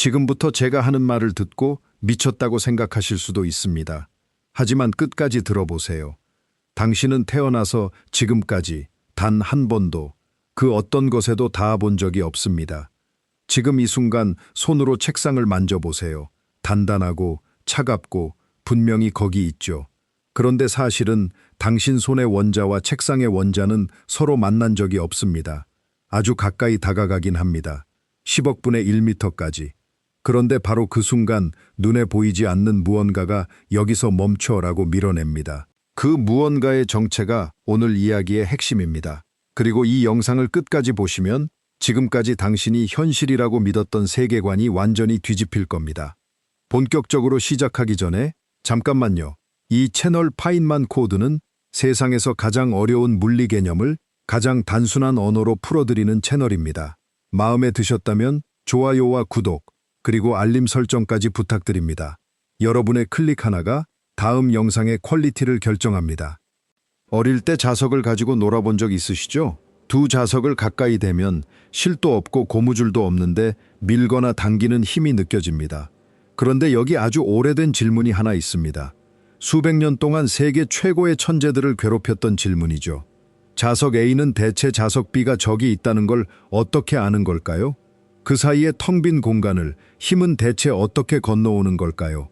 지금부터 제가 하는 말을 듣고 미쳤다고 생각하실 수도 있습니다. 하지만 끝까지 들어보세요. 당신은 태어나서 지금까지 단 한 번도 그 어떤 것에도 닿아본 적이 없습니다. 지금 이 순간 손으로 책상을 만져보세요. 단단하고 차갑고 분명히 거기 있죠. 그런데 사실은 당신 손의 원자와 책상의 원자는 서로 만난 적이 없습니다. 아주 가까이 다가가긴 합니다. 10억 분의 1미터까지. 그런데 바로 그 순간 눈에 보이지 않는 무언가가 여기서 멈춰라고 밀어냅니다. 그 무언가의 정체가 오늘 이야기의 핵심입니다. 그리고 이 영상을 끝까지 보시면 지금까지 당신이 현실이라고 믿었던 세계관이 완전히 뒤집힐 겁니다. 본격적으로 시작하기 전에 잠깐만요. 이 채널 파인만 코드는 세상에서 가장 어려운 물리 개념을 가장 단순한 언어로 풀어드리는 채널입니다. 마음에 드셨다면 좋아요와 구독, 그리고 알림 설정까지 부탁드립니다. 여러분의 클릭 하나가 다음 영상의 퀄리티를 결정합니다. 어릴 때 자석을 가지고 놀아본 적 있으시죠? 두 자석을 가까이 대면 실도 없고 고무줄도 없는데 밀거나 당기는 힘이 느껴집니다. 그런데 여기 아주 오래된 질문이 하나 있습니다. 수백 년 동안 세계 최고의 천재들을 괴롭혔던 질문이죠. 자석 A는 대체 자석 B가 저기 있다는 걸 어떻게 아는 걸까요? 그 사이에 텅 빈 공간을 힘은 대체 어떻게 건너오는 걸까요?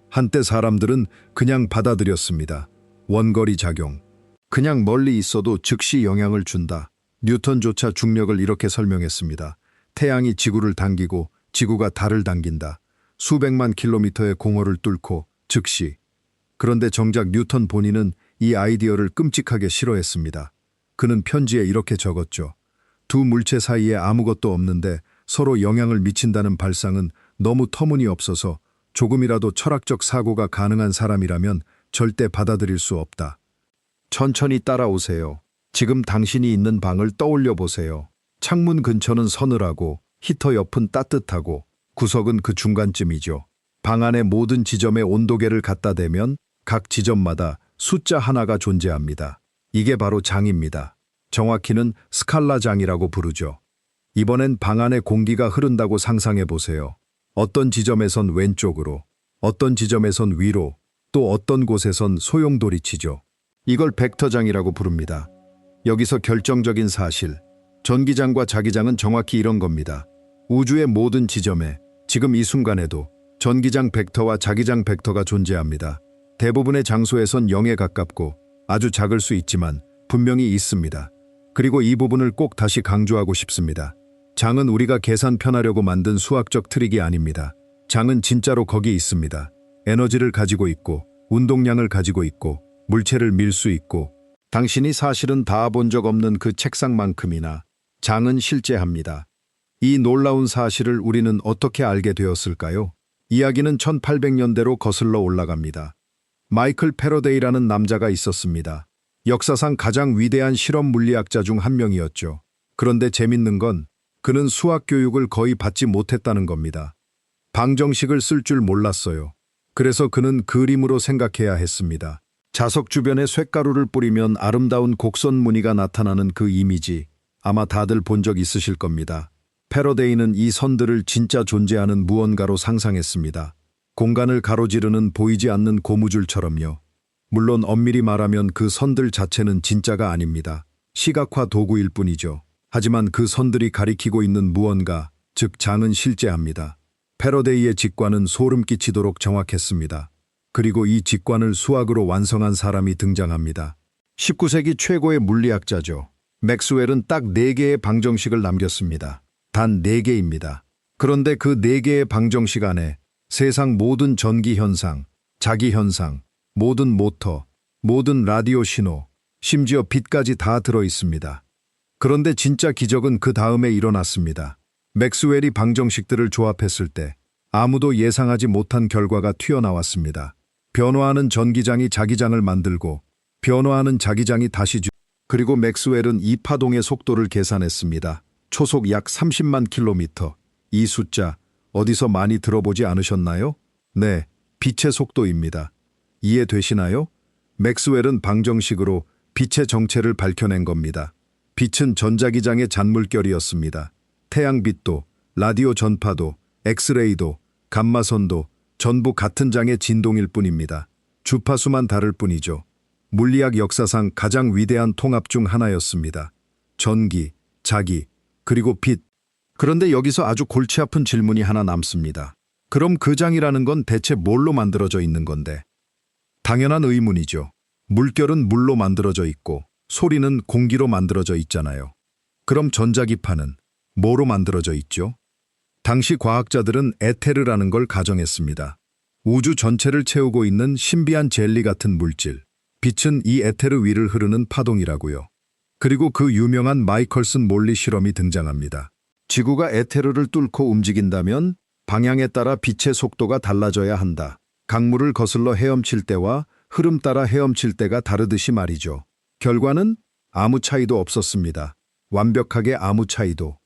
한때 사람들은 그냥 받아들였습니다. 원거리 작용. 그냥 멀리 있어도 즉시 영향을 준다. 뉴턴조차 중력을 이렇게 설명했습니다. 태양이 지구를 당기고 지구가 달을 당긴다. 수백만 킬로미터의 공허를 뚫고 즉시. 그런데 정작 뉴턴 본인은 이 아이디어를 끔찍하게 싫어했습니다. 그는 편지에 이렇게 적었죠. 두 물체 사이에 아무것도 없는데 서로 영향을 미친다는 발상은 너무 터무니없어서 조금이라도 철학적 사고가 가능한 사람이라면 절대 받아들일 수 없다. 천천히 따라오세요. 지금 당신이 있는 방을 떠올려 보세요. 창문 근처는 서늘하고 히터 옆은 따뜻하고 구석은 그 중간쯤이죠. 방 안의 모든 지점에 온도계를 갖다 대면 각 지점마다 숫자 하나가 존재합니다. 이게 바로 장입니다. 정확히는 스칼라 장이라고 부르죠. 이번엔 방 안에 공기가 흐른다고 상상해 보세요. 어떤 지점에선 왼쪽으로, 어떤 지점에선 위로, 또 어떤 곳에선 소용돌이치죠. 이걸 벡터장이라고 부릅니다. 여기서 결정적인 사실, 전기장과 자기장은 정확히 이런 겁니다. 우주의 모든 지점에 지금 이 순간에도 전기장 벡터와 자기장 벡터가 존재합니다. 대부분의 장소에선 0에 가깝고 아주 작을 수 있지만 분명히 있습니다. 그리고 이 부분을 꼭 다시 강조하고 싶습니다. 장은 우리가 계산 편하려고 만든 수학적 트릭이 아닙니다. 장은 진짜로 거기 있습니다. 에너지를 가지고 있고 운동량을 가지고 있고 물체를 밀 수 있고 당신이 사실은 닿아본 적 없는 그 책상만큼이나 장은 실제합니다. 이 놀라운 사실을 우리는 어떻게 알게 되었을까요? 이야기는 1800년대로 거슬러 올라갑니다. 마이클 패러데이라는 남자가 있었습니다. 역사상 가장 위대한 실험 물리학자 중 한 명이었죠. 그런데 재밌는 건 그는 수학 교육을 거의 받지 못했다는 겁니다. 방정식을 쓸 줄 몰랐어요. 그래서 그는 그림으로 생각해야 했습니다. 자석 주변에 쇳가루를 뿌리면 아름다운 곡선 무늬가 나타나는 그 이미지, 아마 다들 본 적 있으실 겁니다. 패러데이는 이 선들을 진짜 존재하는 무언가로 상상했습니다. 공간을 가로지르는 보이지 않는 고무줄처럼요. 물론 엄밀히 말하면 그 선들 자체는 진짜가 아닙니다. 시각화 도구일 뿐이죠. 하지만 그 선들이 가리키고 있는 무언가, 즉 장은 실제합니다. 패러데이의 직관은 소름 끼치도록 정확했습니다. 그리고 이 직관을 수학으로 완성한 사람이 등장합니다. 19세기 최고의 물리학자죠. 맥스웰은 딱 4개의 방정식을 남겼습니다. 단 4개입니다. 그런데 그 4개의 방정식 안에 세상 모든 전기 현상, 자기 현상, 모든 모터, 모든 라디오 신호, 심지어 빛까지 다 들어 있습니다. 그런데 진짜 기적은 그 다음에 일어났습니다. 맥스웰이 방정식들을 조합했을 때 아무도 예상하지 못한 결과가 튀어나왔습니다. 변화하는 전기장이 자기장을 만들고 변화하는 자기장이 그리고 맥스웰은 이 파동의 속도를 계산했습니다. 초속 약 30만 킬로미터. 이 숫자 어디서 많이 들어보지 않으셨나요? 네, 빛의 속도입니다. 이해되시나요? 맥스웰은 방정식으로 빛의 정체를 밝혀낸 겁니다. 빛은 전자기장의 잔물결이었습니다. 태양빛도, 라디오 전파도, 엑스레이도, 감마선도 전부 같은 장의 진동일 뿐입니다. 주파수만 다를 뿐이죠. 물리학 역사상 가장 위대한 통합 중 하나였습니다. 전기, 자기, 그리고 빛. 그런데 여기서 아주 골치 아픈 질문이 하나 남습니다. 그럼 그 장이라는 건 대체 뭘로 만들어져 있는 건데? 당연한 의문이죠. 물결은 물로 만들어져 있고 소리는 공기로 만들어져 있잖아요. 그럼 전자기파는 뭐로 만들어져 있죠? 당시 과학자들은 에테르라는 걸 가정했습니다. 우주 전체를 채우고 있는 신비한 젤리 같은 물질. 빛은 이 에테르 위를 흐르는 파동이라고요. 그리고 그 유명한 마이컬슨 몰리 실험이 등장합니다. 지구가 에테르를 뚫고 움직인다면 방향에 따라 빛의 속도가 달라져야 한다. 강물을 거슬러 헤엄칠 때와 흐름 따라 헤엄칠 때가 다르듯이 말이죠. 결과는 아무 차이도 없었습니다. 완벽하게 아무 차이도.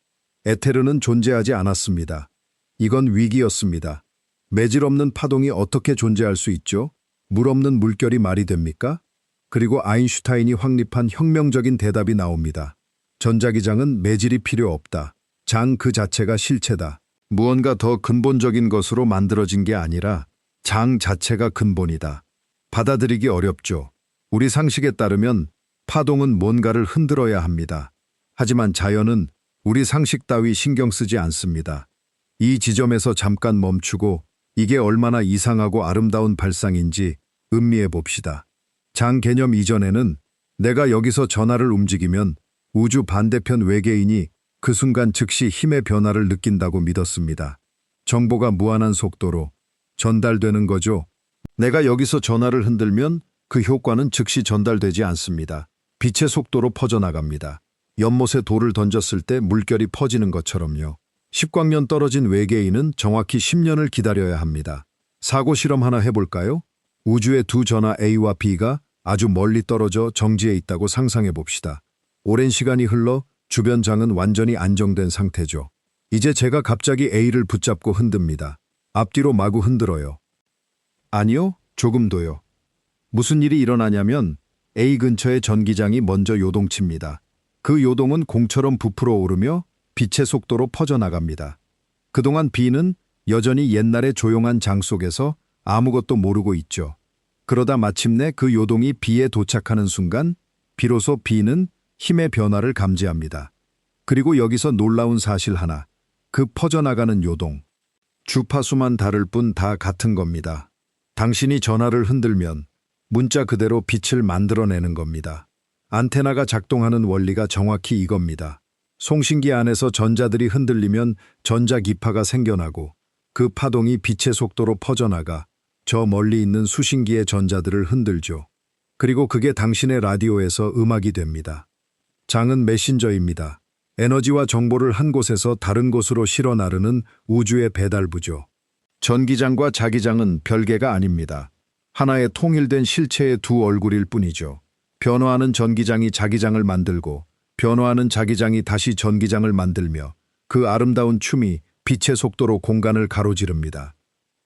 에테르는 존재하지 않았습니다. 이건 위기였습니다. 매질 없는 파동이 어떻게 존재할 수 있죠? 물 없는 물결이 말이 됩니까? 그리고 아인슈타인이 확립한 혁명적인 대답이 나옵니다. 전자기장은 매질이 필요 없다. 장 그 자체가 실체다. 무언가 더 근본적인 것으로 만들어진 게 아니라 장 자체가 근본이다. 받아들이기 어렵죠. 우리 상식에 따르면 파동은 뭔가를 흔들어야 합니다. 하지만 자연은 우리 상식 따위 신경 쓰지 않습니다. 이 지점에서 잠깐 멈추고 이게 얼마나 이상하고 아름다운 발상인지 음미해 봅시다. 장 개념 이전에는 내가 여기서 전하를 움직이면 우주 반대편 외계인이 그 순간 즉시 힘의 변화를 느낀다고 믿었습니다. 정보가 무한한 속도로 전달되는 거죠. 내가 여기서 전하를 흔들면 그 효과는 즉시 전달되지 않습니다. 빛의 속도로 퍼져나갑니다. 연못에 돌을 던졌을 때 물결이 퍼지는 것처럼요. 10광년 떨어진 외계인은 정확히 10년을 기다려야 합니다. 사고 실험 하나 해볼까요? 우주의 두 전하 A와 B가 아주 멀리 떨어져 정지해 있다고 상상해 봅시다. 오랜 시간이 흘러 주변 장은 완전히 안정된 상태죠. 이제 제가 갑자기 A를 붙잡고 흔듭니다. 앞뒤로 마구 흔들어요. 아니요, 조금도요. 무슨 일이 일어나냐면 A 근처의 전기장이 먼저 요동칩니다. 그 요동은 공처럼 부풀어 오르며 빛의 속도로 퍼져나갑니다. 그동안 B는 여전히 옛날의 조용한 장 속에서 아무것도 모르고 있죠. 그러다 마침내 그 요동이 B에 도착하는 순간 비로소 B는 힘의 변화를 감지합니다. 그리고 여기서 놀라운 사실 하나, 그 퍼져나가는 요동. 주파수만 다를 뿐 다 같은 겁니다. 당신이 전화를 흔들면 문자 그대로 빛을 만들어내는 겁니다. 안테나가 작동하는 원리가 정확히 이겁니다. 송신기 안에서 전자들이 흔들리면 전자기파가 생겨나고 그 파동이 빛의 속도로 퍼져나가 저 멀리 있는 수신기의 전자들을 흔들죠. 그리고 그게 당신의 라디오에서 음악이 됩니다. 장은 메신저입니다. 에너지와 정보를 한 곳에서 다른 곳으로 실어 나르는 우주의 배달부죠. 전기장과 자기장은 별개가 아닙니다. 하나의 통일된 실체의 두 얼굴일 뿐이죠. 변화하는 전기장이 자기장을 만들고 변화하는 자기장이 다시 전기장을 만들며 그 아름다운 춤이 빛의 속도로 공간을 가로지릅니다.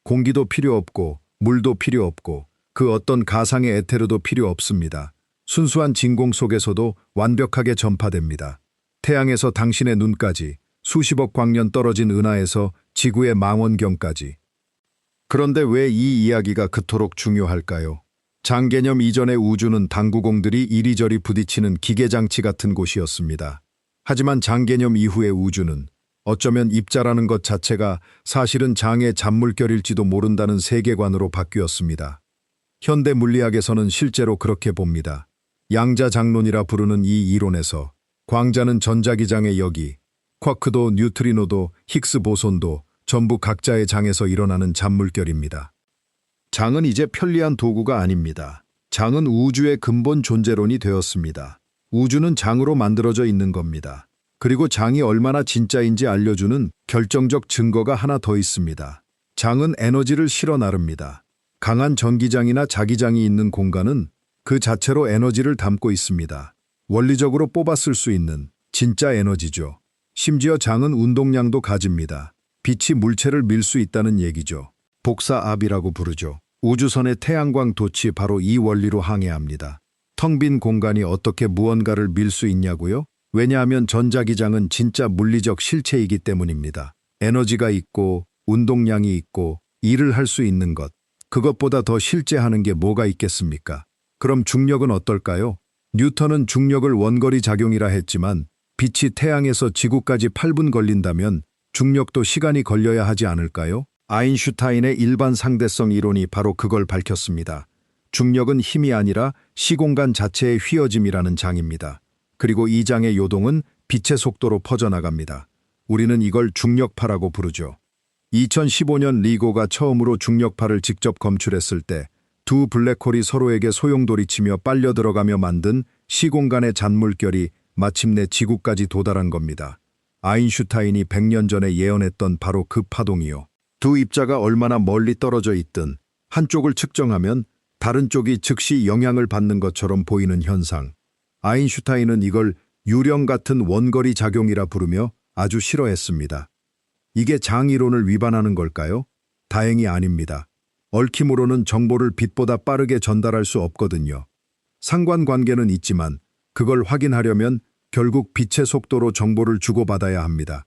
공기도 필요 없고 물도 필요 없고 그 어떤 가상의 에테르도 필요 없습니다. 순수한 진공 속에서도 완벽하게 전파됩니다. 태양에서 당신의 눈까지, 수십억 광년 떨어진 은하에서 지구의 망원경까지. 그런데 왜 이 이야기가 그토록 중요할까요? 장개념 이전의 우주는 당구공들이 이리저리 부딪히는 기계장치 같은 곳이었습니다. 하지만 장개념 이후의 우주는 어쩌면 입자라는 것 자체가 사실은 장의 잔물결일지도 모른다는 세계관으로 바뀌었습니다. 현대 물리학에서는 실제로 그렇게 봅니다. 양자장론이라 부르는 이 이론에서 광자는 전자기장의 역이, 쿼크도 뉴트리노도 힉스 보손도 전부 각자의 장에서 일어나는 잔물결입니다. 장은 이제 편리한 도구가 아닙니다. 장은 우주의 근본 존재론이 되었습니다. 우주는 장으로 만들어져 있는 겁니다. 그리고 장이 얼마나 진짜인지 알려주는 결정적 증거가 하나 더 있습니다. 장은 에너지를 실어 나릅니다. 강한 전기장이나 자기장이 있는 공간은 그 자체로 에너지를 담고 있습니다. 원리적으로 뽑아 쓸 수 있는 진짜 에너지죠. 심지어 장은 운동량도 가집니다. 빛이 물체를 밀 수 있다는 얘기죠. 복사압이라고 부르죠. 우주선의 태양광 돛이 바로 이 원리로 항해합니다. 텅 빈 공간이 어떻게 무언가를 밀 수 있냐고요? 왜냐하면 전자기장은 진짜 물리적 실체이기 때문입니다. 에너지가 있고 운동량이 있고 일을 할 수 있는 것. 그것보다 더 실제하는 게 뭐가 있겠습니까? 그럼 중력은 어떨까요? 뉴턴은 중력을 원거리 작용이라 했지만 빛이 태양에서 지구까지 8분 걸린다면 중력도 시간이 걸려야 하지 않을까요? 아인슈타인의 일반 상대성 이론이 바로 그걸 밝혔습니다. 중력은 힘이 아니라 시공간 자체의 휘어짐이라는 장입니다. 그리고 이 장의 요동은 빛의 속도로 퍼져나갑니다. 우리는 이걸 중력파라고 부르죠. 2015년 리고가 처음으로 중력파를 직접 검출했을 때 두 블랙홀이 서로에게 소용돌이치며 빨려 들어가며 만든 시공간의 잔물결이 마침내 지구까지 도달한 겁니다. 아인슈타인이 100년 전에 예언했던 바로 그 파동이요. 두 입자가 얼마나 멀리 떨어져 있든 한쪽을 측정하면 다른 쪽이 즉시 영향을 받는 것처럼 보이는 현상. 아인슈타인은 이걸 유령 같은 원거리 작용이라 부르며 아주 싫어했습니다. 이게 장이론을 위반하는 걸까요? 다행히 아닙니다. 얽힘으로는 정보를 빛보다 빠르게 전달할 수 없거든요. 상관관계는 있지만 그걸 확인하려면 결국 빛의 속도로 정보를 주고받아야 합니다.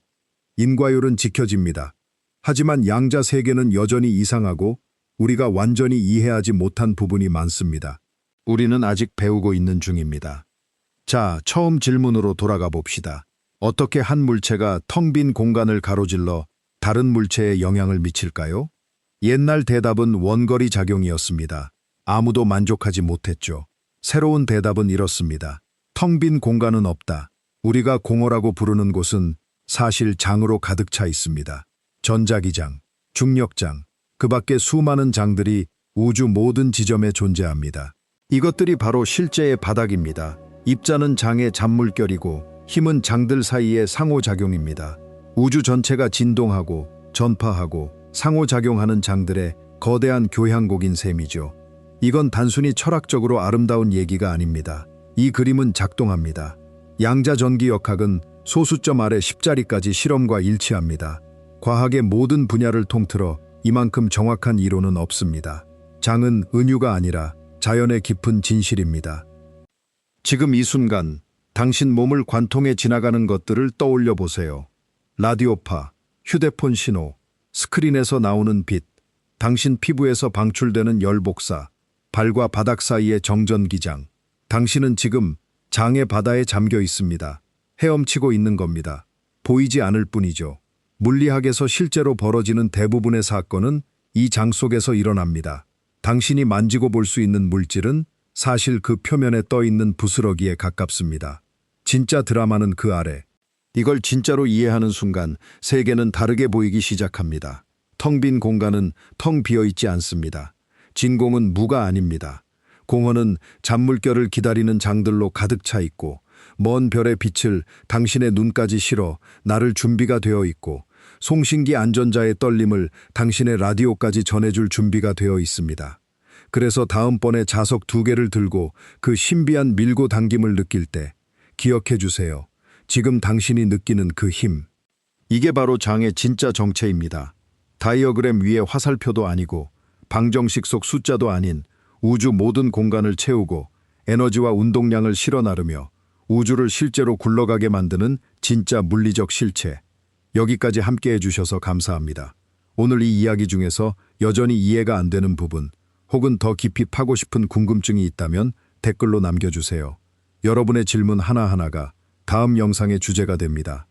인과율은 지켜집니다. 하지만 양자 세계는 여전히 이상하고 우리가 완전히 이해하지 못한 부분이 많습니다. 우리는 아직 배우고 있는 중입니다. 자, 처음 질문으로 돌아가 봅시다. 어떻게 한 물체가 텅 빈 공간을 가로질러 다른 물체에 영향을 미칠까요? 옛날 대답은 원거리 작용이었습니다. 아무도 만족하지 못했죠. 새로운 대답은 이렇습니다. 텅 빈 공간은 없다. 우리가 공허라고 부르는 곳은 사실 장으로 가득 차 있습니다. 전자기장, 중력장, 그 밖에 수많은 장들이 우주 모든 지점에 존재합니다. 이것들이 바로 실제의 바닥입니다. 입자는 장의 잔물결이고 힘은 장들 사이의 상호작용입니다. 우주 전체가 진동하고 전파하고 상호작용하는 장들의 거대한 교향곡인 셈이죠. 이건 단순히 철학적으로 아름다운 얘기가 아닙니다. 이 그림은 작동합니다. 양자전기역학은 소수점 아래 10자리까지 실험과 일치합니다. 과학의 모든 분야를 통틀어 이만큼 정확한 이론은 없습니다. 장은 은유가 아니라 자연의 깊은 진실입니다. 지금 이 순간 당신 몸을 관통해 지나가는 것들을 떠올려 보세요. 라디오파, 휴대폰 신호, 스크린에서 나오는 빛, 당신 피부에서 방출되는 열복사, 발과 바닥 사이의 정전기장. 당신은 지금 장의 바다에 잠겨 있습니다. 헤엄치고 있는 겁니다. 보이지 않을 뿐이죠. 물리학에서 실제로 벌어지는 대부분의 사건은 이 장 속에서 일어납니다. 당신이 만지고 볼 수 있는 물질은 사실 그 표면에 떠 있는 부스러기에 가깝습니다. 진짜 드라마는 그 아래. 이걸 진짜로 이해하는 순간 세계는 다르게 보이기 시작합니다. 텅 빈 공간은 텅 비어 있지 않습니다. 진공은 무가 아닙니다. 공허는 잔물결을 기다리는 장들로 가득 차 있고 먼 별의 빛을 당신의 눈까지 실어 나를 준비가 되어 있고 송신기 안전자의 떨림을 당신의 라디오까지 전해줄 준비가 되어 있습니다. 그래서 다음번에 자석 2개를 들고 그 신비한 밀고 당김을 느낄 때 기억해 주세요. 지금 당신이 느끼는 그 힘. 이게 바로 장의 진짜 정체입니다. 다이어그램 위의 화살표도 아니고 방정식 속 숫자도 아닌 우주 모든 공간을 채우고 에너지와 운동량을 실어 나르며 우주를 실제로 굴러가게 만드는 진짜 물리적 실체. 여기까지 함께해 주셔서 감사합니다. 오늘 이 이야기 중에서 여전히 이해가 안 되는 부분 혹은 더 깊이 파고 싶은 궁금증이 있다면 댓글로 남겨주세요. 여러분의 질문 하나하나가 다음 영상의 주제가 됩니다.